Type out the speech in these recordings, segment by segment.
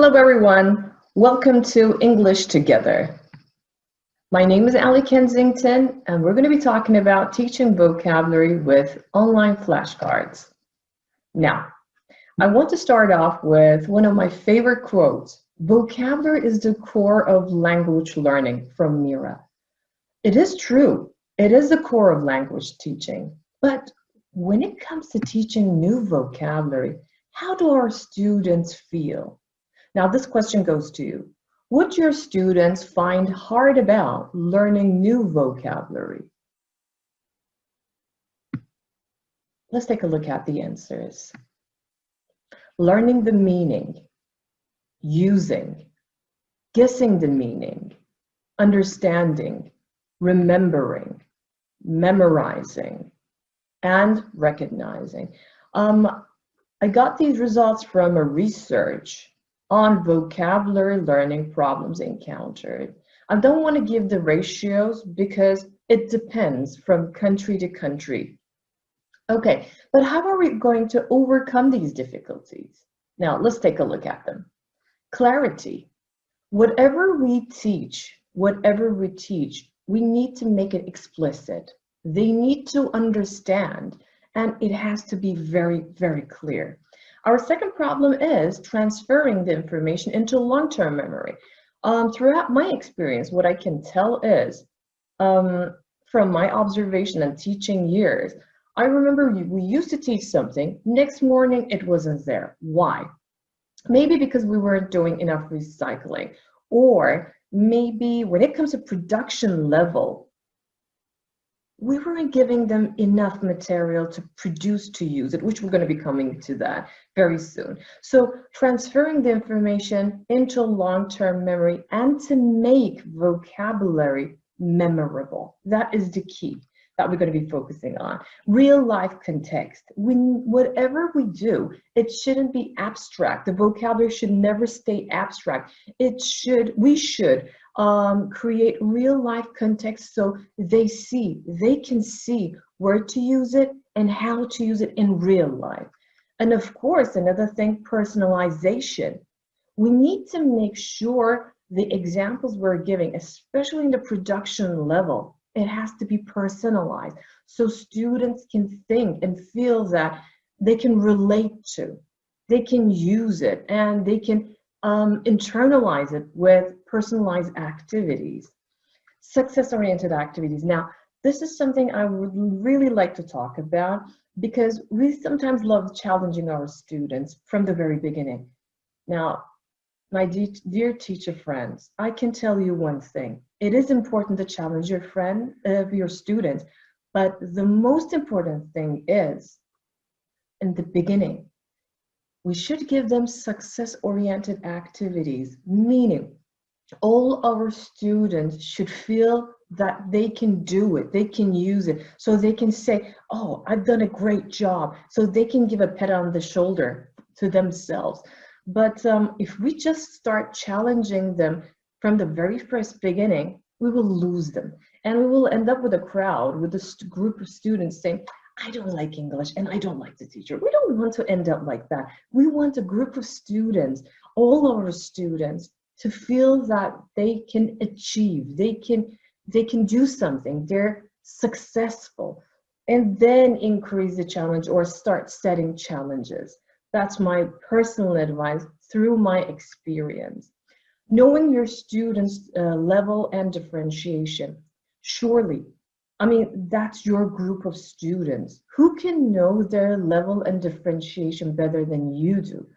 Hello everyone, welcome to English Together. My name is Ali Kensington and we're going to be talking about teaching vocabulary with online flashcards. Now, I want to start off with one of my favorite quotes. Vocabulary is the core of language learning, from Mira. It is true, it is the core of language teaching, but when it comes to teaching new vocabulary, how do our students feel? Now, this question goes to you. What do your students find hard about learning new vocabulary? Let's take a look at the answers. Learning the meaning, using, guessing the meaning, understanding, remembering, memorizing, and recognizing. I got these results from a research on vocabulary learning problems encountered. I don't want to give the ratios because it depends from country to country. Okay, but how are we going to overcome these difficulties? Now, let's take a look at them. Clarity. Whatever we teach, we need to make it explicit. They need to understand, and it has to be very, very clear. Our second problem is transferring the information into long-term memory. Throughout my experience, what I can tell is, from my observation and teaching years, I remember we used to teach something, next morning it wasn't there. Why? Maybe because we weren't doing enough recycling, or maybe when it comes to production level, we weren't giving them enough material to produce to use it, which we're going to be coming to that very soon. So transferring the information into long-term memory and to make vocabulary memorable, that is the key that we're going to be focusing on. Real life context. Whatever we do, it shouldn't be abstract. The vocabulary should never stay abstract. We should create real life context so they can see where to use it and how to use it in real life. And of course, another thing, personalization. We need to make sure the examples we're giving, especially in the production level, it has to be personalized so students can think and feel that they can relate to, they can use it, and they can internalize it with personalized activities. Success-oriented activities. Now, this is something I would really like to talk about because we sometimes love challenging our students from the very beginning. Now, my dear teacher friends, I can tell you one thing. It is important to challenge your students, but the most important thing is, in the beginning, we should give them success-oriented activities, meaning all our students should feel that they can do it, they can use it, so they can say, oh, I've done a great job, so they can give a pat on the shoulder to themselves. But if we just start challenging them from the very first beginning, we will lose them. And we will end up with a crowd, with a group of students saying, I don't like English and I don't like the teacher. We don't want to end up like that. We want a group of students, all our students, to feel that they can achieve, they can do something, they're successful, and then increase the challenge or start setting challenges. That's my personal advice through my experience. Knowing your students' level and differentiation. Surely, I mean, that's your group of students. Who can know their level and differentiation better than you do?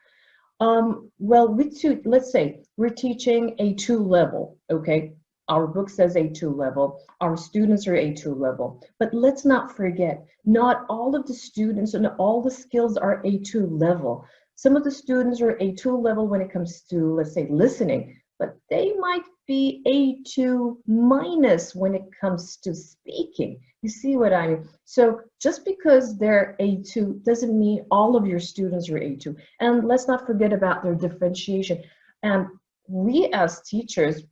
Well, let's say we're teaching A2 level, okay? Our book says A2 level, our students are A2 level, but let's not forget, not all of the students and all the skills are A2 level. Some of the students are A2 level when it comes to, let's say, listening, but they might be A2 minus when it comes to speaking. You see what I mean? So just because they're A2 doesn't mean all of your students are A2. And let's not forget about their differentiation. And we as teachers,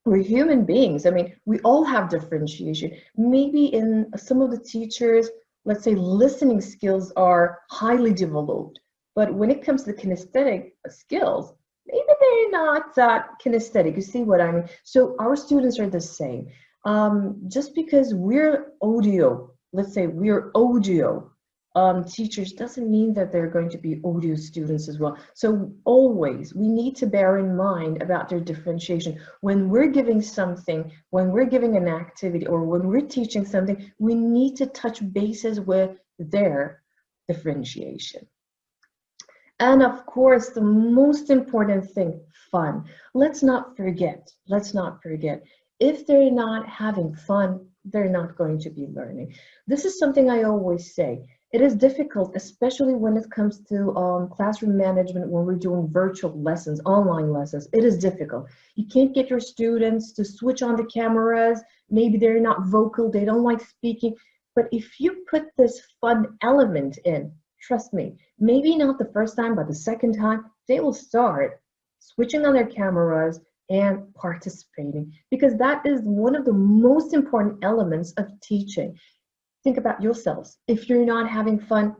we're human beings. I mean, we all have differentiation. Maybe in some of the teachers, let's say listening skills are highly developed, but when it comes to kinesthetic skills, maybe they they're not that kinesthetic. You see what I mean? So our students are the same. Just because we're audio, let's say we're audio teachers, doesn't mean that they're going to be audio students as well. So always we need to bear in mind about their differentiation. When we're giving something, when we're giving an activity, or when we're teaching something, we need to touch bases with their differentiation. And of course, the most important thing, fun. Let's not forget, if they're not having fun, they're not going to be learning. This is something I always say. It is difficult, especially when it comes to classroom management, when we're doing virtual lessons, online lessons. It is difficult. You can't get your students to switch on the cameras. Maybe they're not vocal, they don't like speaking. But if you put this fun element in, trust me, maybe not the first time, but the second time, they will start switching on their cameras and participating, because that is one of the most important elements of teaching. Think about yourselves. If you're not having fun,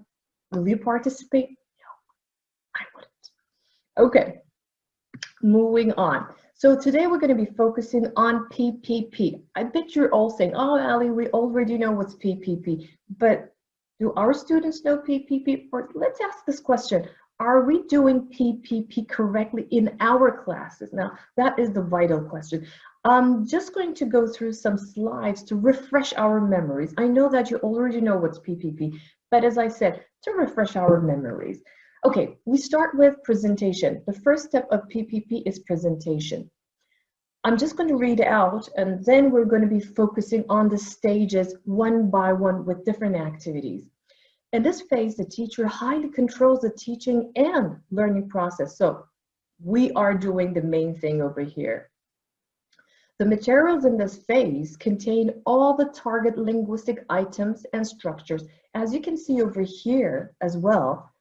will you participate? No, I wouldn't. Okay, moving on. So today we're going to be focusing on PPP. I bet you're all saying, oh, Ali, we already know what's PPP. But do our students know PPP? Or let's ask this question. Are we doing PPP correctly in our classes? Now, that is the vital question. I'm just going to go through some slides to refresh our memories. I know that you already know what's PPP, but as I said, to refresh our memories. Okay, we start with presentation. The first step of PPP is presentation. I'm just going to read it out, and then we're going to be focusing on the stages one by one with different activities. In this phase, the teacher highly controls the teaching and learning process. So we are doing the main thing over here. The materials in this phase contain all the target linguistic items and structures. As you can see over here as well,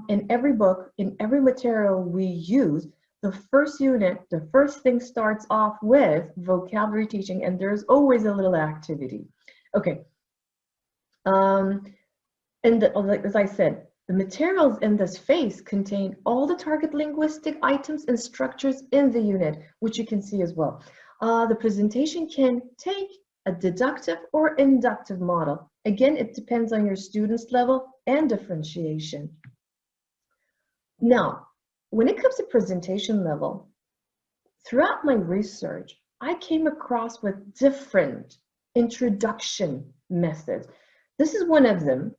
in every book, in every material we use, the first unit, the first thing starts off with vocabulary teaching, and there's always a little activity. Okay. As I said, the materials in this phase contain all the target linguistic items and structures in the unit, which you can see as well. The presentation can take a deductive or inductive model. Again, it depends on your student's level and differentiation. Now, when it comes to presentation level, throughout my research, I came across with different introduction methods. This is one of them.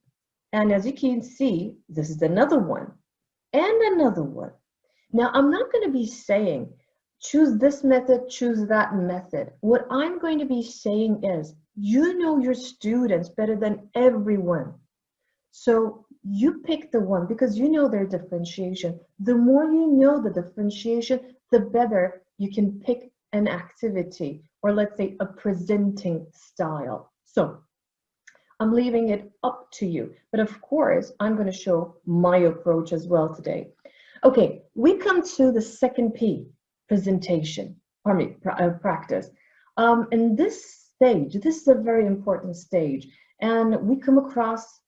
And as you can see, this is another one and another one. Now, I'm not going to be saying, choose this method, choose that method. What I'm going to be saying is, you know your students better than everyone. So you pick the one because you know their differentiation. The more you know the differentiation, the better you can pick an activity, or let's say a presenting style. So I'm leaving it up to you. But of course, I'm going to show my approach as well today. Okay, we come to the second P, presentation, practice. In this stage, this is a very important stage, and we come across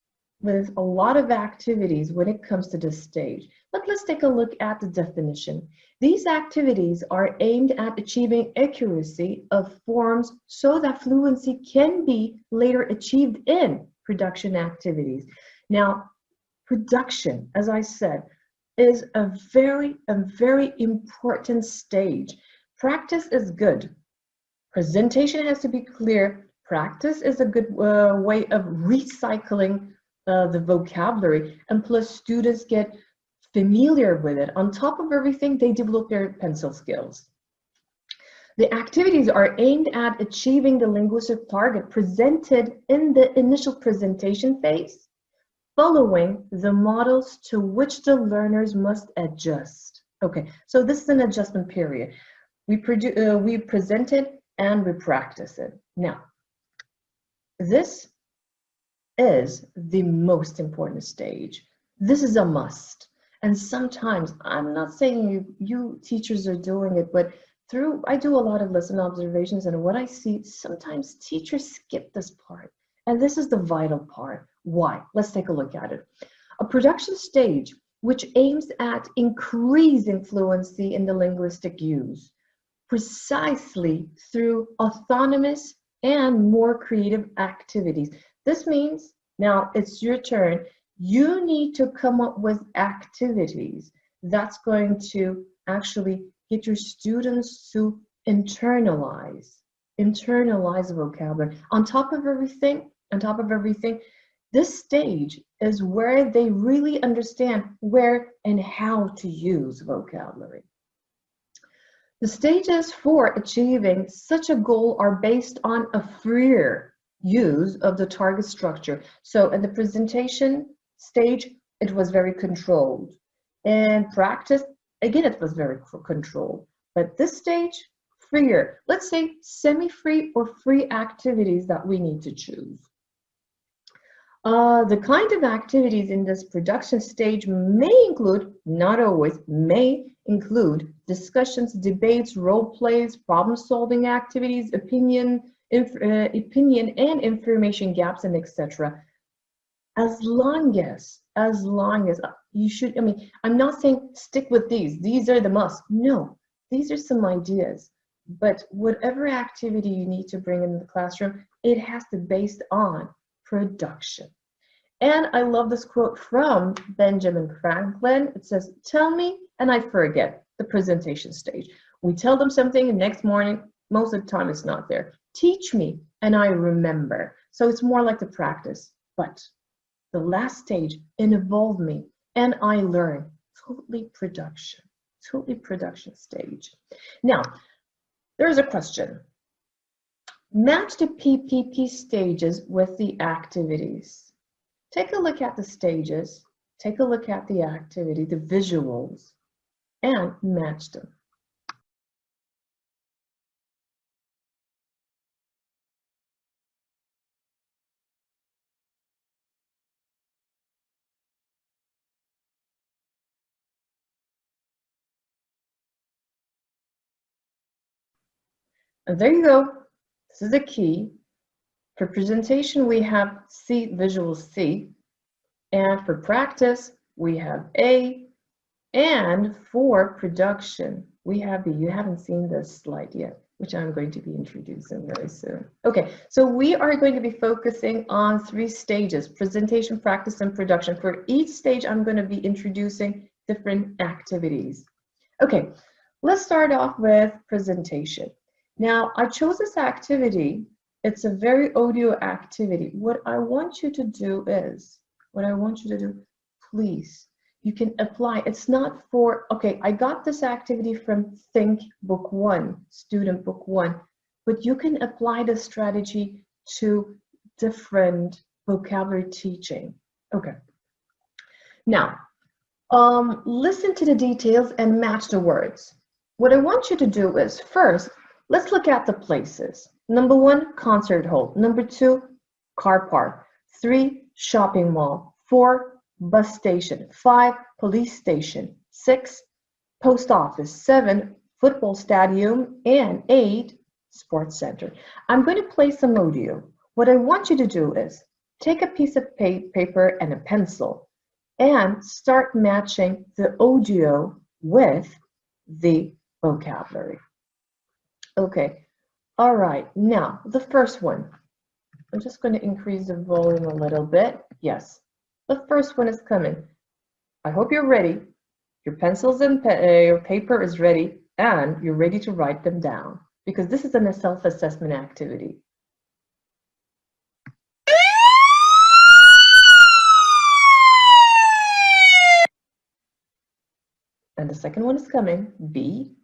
with a lot of activities when it comes to this stage. But let's take a look at the definition. These activities are aimed at achieving accuracy of forms so that fluency can be later achieved in production activities. Now, production, as I said, is a very important stage. Practice is good. Presentation has to be clear. Practice is a good way of recycling the vocabulary, and plus students get familiar with it. On top of everything, they develop their pencil skills. The activities are aimed at achieving the linguistic target presented in the initial presentation phase, following the models to which the learners must adjust. Okay, so this is an adjustment period. We present it and we practice it. Now, this is the most important stage. This is a must. And sometimes, I'm not saying you teachers are doing it, but I do a lot of lesson observations, and what I see, sometimes teachers skip this part. And this is the vital part. Why? Let's take a look at it. A production stage which aims at increasing fluency in the linguistic use, precisely through autonomous and more creative activities. This means, now it's your turn, you need to come up with activities that's going to actually get your students to internalize vocabulary. On top of everything, this stage is where they really understand where and how to use vocabulary. The stages for achieving such a goal are based on a freer use of the target structure. So in the presentation stage, it was very controlled. In practice, again, it was very controlled. But this stage, freer. Let's say semi-free or free activities that we need to choose. The kind of activities in this production stage may include, not always, may include discussions, debates, role plays, problem-solving activities, opinion and information gaps, and etc. As long as you should, I mean, I'm not saying stick with these are the must. No, these are some ideas. But whatever activity you need to bring in the classroom, it has to be based on production. And I love this quote from Benjamin Franklin. It says, "Tell me and I forget," the presentation stage. We tell them something and next morning, most of the time it's not there. Teach me and I remember. So it's more like the practice. But the last stage, involve me and I learn. Totally production stage. Now, there's a question. Match the PPP stages with the activities. Take a look at the stages, take a look at the activity, the visuals, and match them. And there you go. This is the key. For presentation, we have C, visual C. And for practice, we have A. And for production, we have B. You haven't seen this slide yet, which I'm going to be introducing very soon. Okay, so we are going to be focusing on 3 stages: presentation, practice, and production. For each stage, I'm going to be introducing different activities. Okay, let's start off with presentation. Now, I chose this activity. It's a very audio activity. What I want you to do is, please, you can apply. It's not for, okay, I got this activity from Think Book 1, Student Book 1, but you can apply the strategy to different vocabulary teaching. Okay. Now, listen to the details and match the words. What I want you to do is, first, let's look at the places. Number 1, concert hall. Number 2, car park. 3, shopping mall. 4, bus station. 5, police station. 6, post office. 7, football stadium. And 8, sports center. I'm going to play some audio. What I want you to do is take a piece of paper and a pencil and start matching the audio with the vocabulary. Okay. All right, now the first one. I'm just going to increase the volume a little bit. Yes, the first one is coming. I hope you're ready. Your pencils and your paper is ready, and you're ready to write them down, because this is a self-assessment activity. And the second one is coming, B.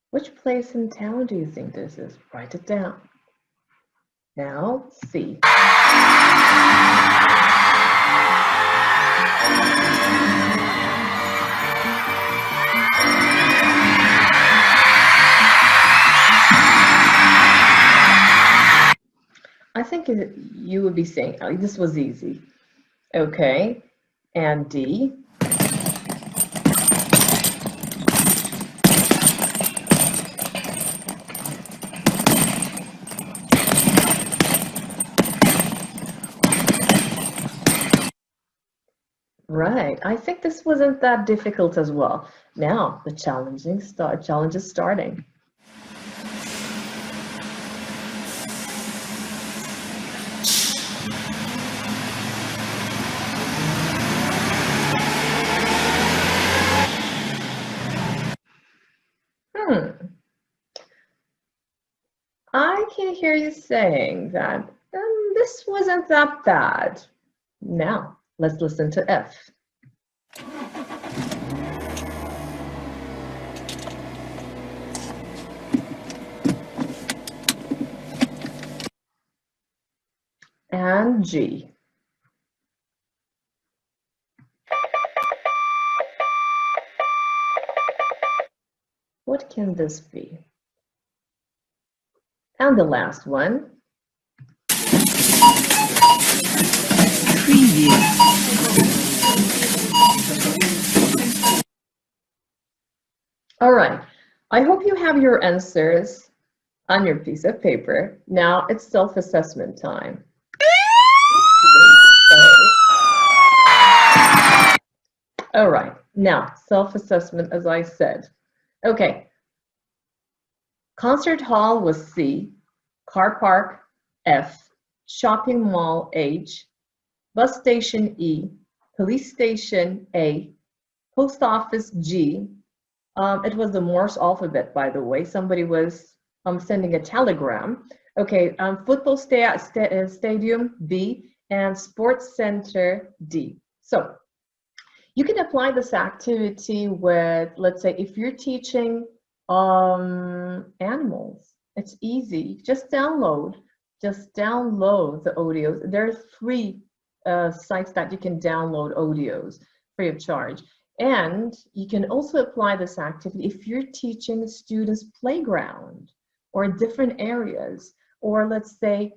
Which place in town do you think this is? Write it down. Now, C. I think you would be saying, oh, this was easy. Okay, and D. Right, I think this wasn't that difficult as well. Now, the challenge is starting. I can hear you saying that this wasn't that bad. Now, let's listen to F. And G. What can this be? And the last one. Preview. All right, I hope you have your answers on your piece of paper. Now it's self-assessment time. All right, now self-assessment, as I said. Okay, concert hall was C, car park F, shopping mall H, bus station E, police station A, post office G. It was the Morse alphabet, by the way. Somebody was sending a telegram. Okay, football stadium B, and sports center D. So you can apply this activity with, let's say, if you're teaching animals, it's easy. Just download the audios. There are free sites that you can download audios free of charge. And you can also apply this activity if you're teaching students playground or different areas, or let's say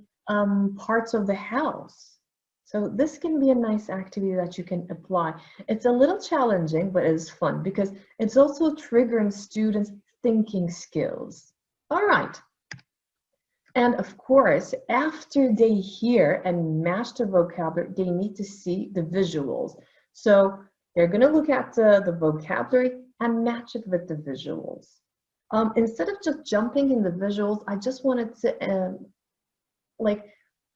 parts of the house. So this can be a nice activity that you can apply. It's a little challenging, but it's fun because it's also triggering students' thinking skills. All right. And of course, after they hear and match the vocabulary, they need to see the visuals. So they're going to look at the vocabulary and match it with the visuals. Instead of just jumping in the visuals, I just wanted to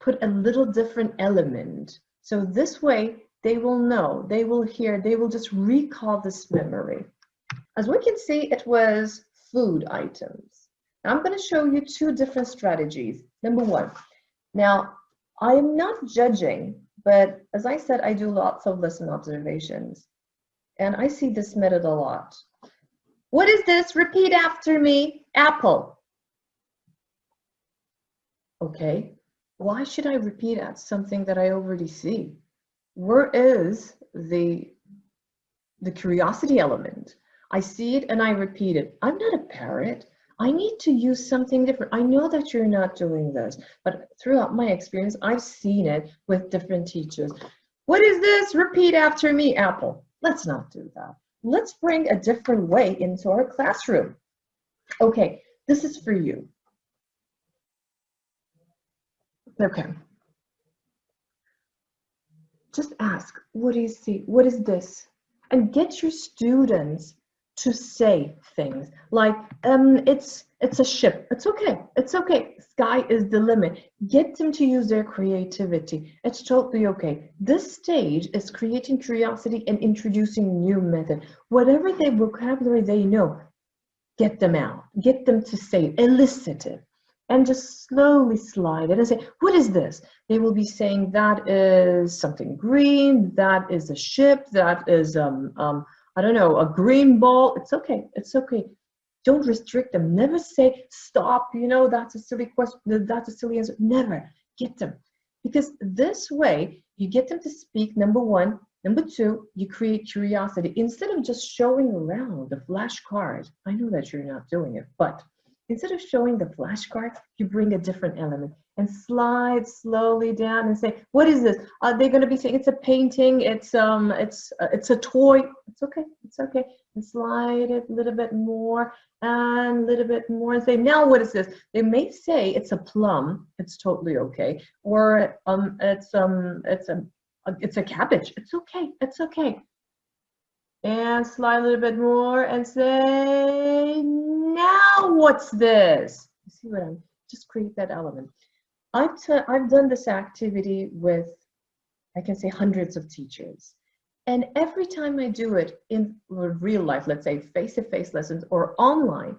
put a little different element. So this way, they will know, they will hear, they will just recall this memory. As we can see, it was food items. I'm going to show you two different strategies. Number one, now I am not judging, but as I said, I do lots of lesson observations, and I see this method a lot. What is this? Repeat after me. Apple. Okay. Why should I repeat at something that I already see? Where is the curiosity element? I see it and I repeat it. I'm not a parrot. I need to use something different. I know that you're not doing this, but throughout my experience, I've seen it with different teachers. What is this? Repeat after me, Apple. Let's not do that. Let's bring a different way into our classroom. Okay, this is for you. Okay. Just ask, what do you see? What is this? And get your students to say things like, it's a ship. It's okay. It's okay. Sky is the limit. Get them to use their creativity. It's totally okay. This stage is creating curiosity and introducing new method. Whatever their vocabulary they know, get them out. Get them to say it. Elicit it. And just slowly slide it and say, what is this? They will be saying that is something green, that is a ship, that is, I don't know, a green ball. It's okay, it's okay. Don't restrict them. Never say, stop, you know, that's a silly question, that's a silly answer. Never, get them. Because this way, you get them to speak, number one. Number two, you create curiosity. Instead of just showing around the flashcard, I know that you're not doing it, but instead of showing the flashcards, you bring a different element and slide slowly down and say, what is this? They're going to be saying it's a painting, it's a toy. It's okay, it's okay. And slide it a little bit more and a little bit more and say, now what is this? They may say it's a plum. It's totally okay. Or it's a cabbage. It's okay. It's okay. And slide a little bit more and say, now what's this? You see what I'm, just create that element. I've done this activity with, I can say, hundreds of teachers. And every time I do it in real life, let's say face-to-face lessons or online,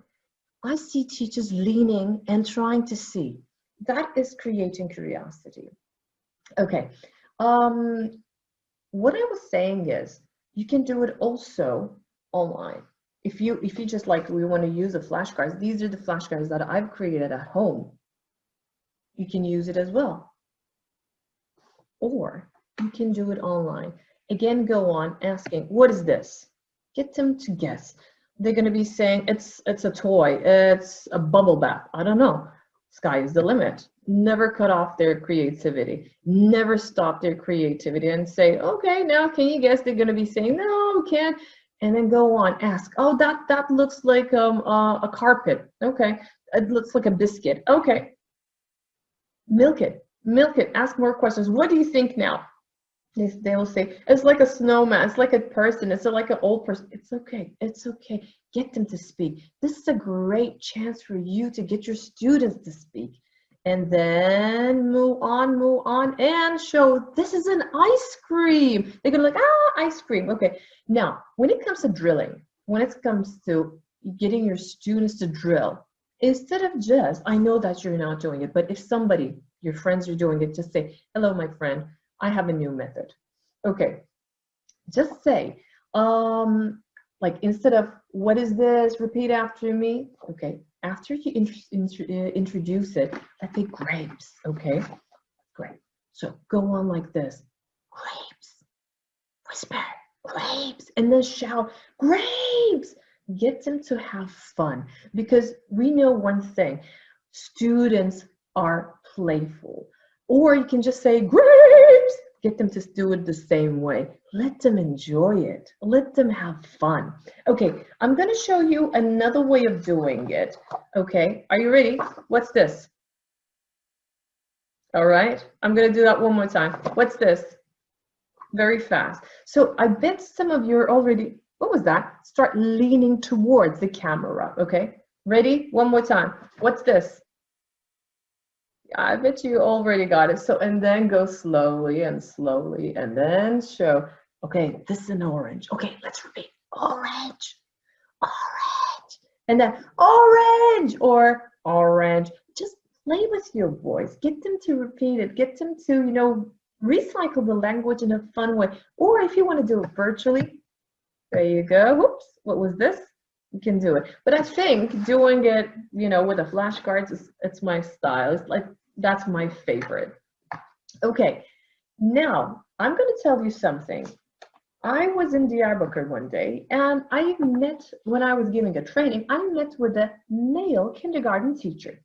I see teachers leaning and trying to see. That is creating curiosity. Okay. What I was saying is, you can do it also online. If you just like, we want to use the flashcards, these are the flashcards that I've created at home. You can use it as well. Or you can do it online. Again, go on asking, what is this? Get them to guess. They're going to be saying, it's a toy, it's a bubble bath. I don't know. Sky is the limit. Never cut off their creativity. Never stop their creativity and say, okay, now can you guess? They're going to be saying, no, can't. And then go on, ask, oh, that looks like a carpet. Okay, it looks like a biscuit. Okay, milk it, ask more questions. What do you think now? They will say, it's like a snowman, it's like a person, it's like an old person. It's okay, it's okay. Get them to speak. This is a great chance for you to get your students to speak. And then move on and show, this is an ice cream. They're gonna like, ice cream. Okay, now when it comes to drilling, when it comes to getting your students to drill, instead of just, I know that you're not doing it, but if somebody, your friends are doing it, just say, hello, my friend, I have a new method. Okay, just say, like instead of, what is this? Repeat after me. Okay, after you introduce it, let's say grapes. Okay, great. So go on like this, grapes, whisper, grapes, and then shout, grapes. Get them to have fun, because we know one thing, students are playful. Or you can just say, grapes. Get them to do it the same way. Let them enjoy it. Let them have fun. Okay, I'm going to show you another way of doing it. Okay, are you ready? What's this? All right, I'm going to do that one more time. What's this? Very fast. So I bet some of you are already, what was that? Start leaning towards the camera. Okay, ready? One more time. What's this? I bet you already got it. So, and then go slowly and slowly and then show, okay, this is an orange. Okay, let's repeat. Orange, orange, and then orange or orange. Just play with your voice. Get them to repeat it. Get them to, you know, recycle the language in a fun way. Or if you want to do it virtually, there you go. Whoops, what was this? You can do it. But I think doing it, you know, with the flashcards, it's my style. It's like, that's my favorite. Okay, now I'm going to tell you something. I was in Diyarbakir one day, and I met, when I was giving a training, I met with a male kindergarten teacher.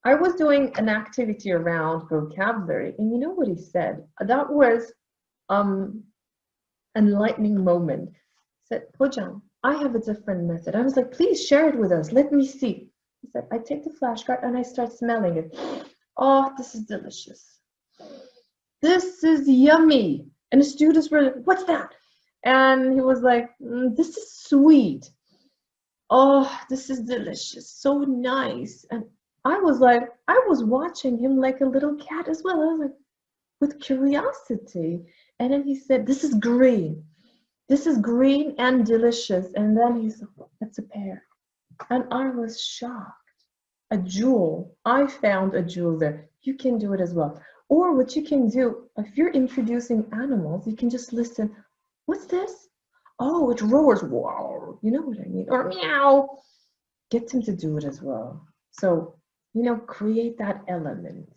I was doing an activity around vocabulary, and you know what he said? That was an enlightening moment. He said, Hojam, I have a different method. I was like, please share it with us. Let me see. He said, I take the flashcard and I start smelling it. Oh, this is delicious. This is yummy. And the students were like, what's that? And he was like, this is sweet. Oh, this is delicious. So nice. And I was like, I was watching him like a little cat as well. I was like, with curiosity. And then he said, this is green. This is green and delicious. And then he said, that's a pear. And I was shocked. A jewel. I found a jewel there. You can do it as well. Or what you can do, if you're introducing animals, you can just listen. What's this? Oh, it roars. Wow. You know what I mean? Or meow. Get them to do it as well. So, you know, create that element.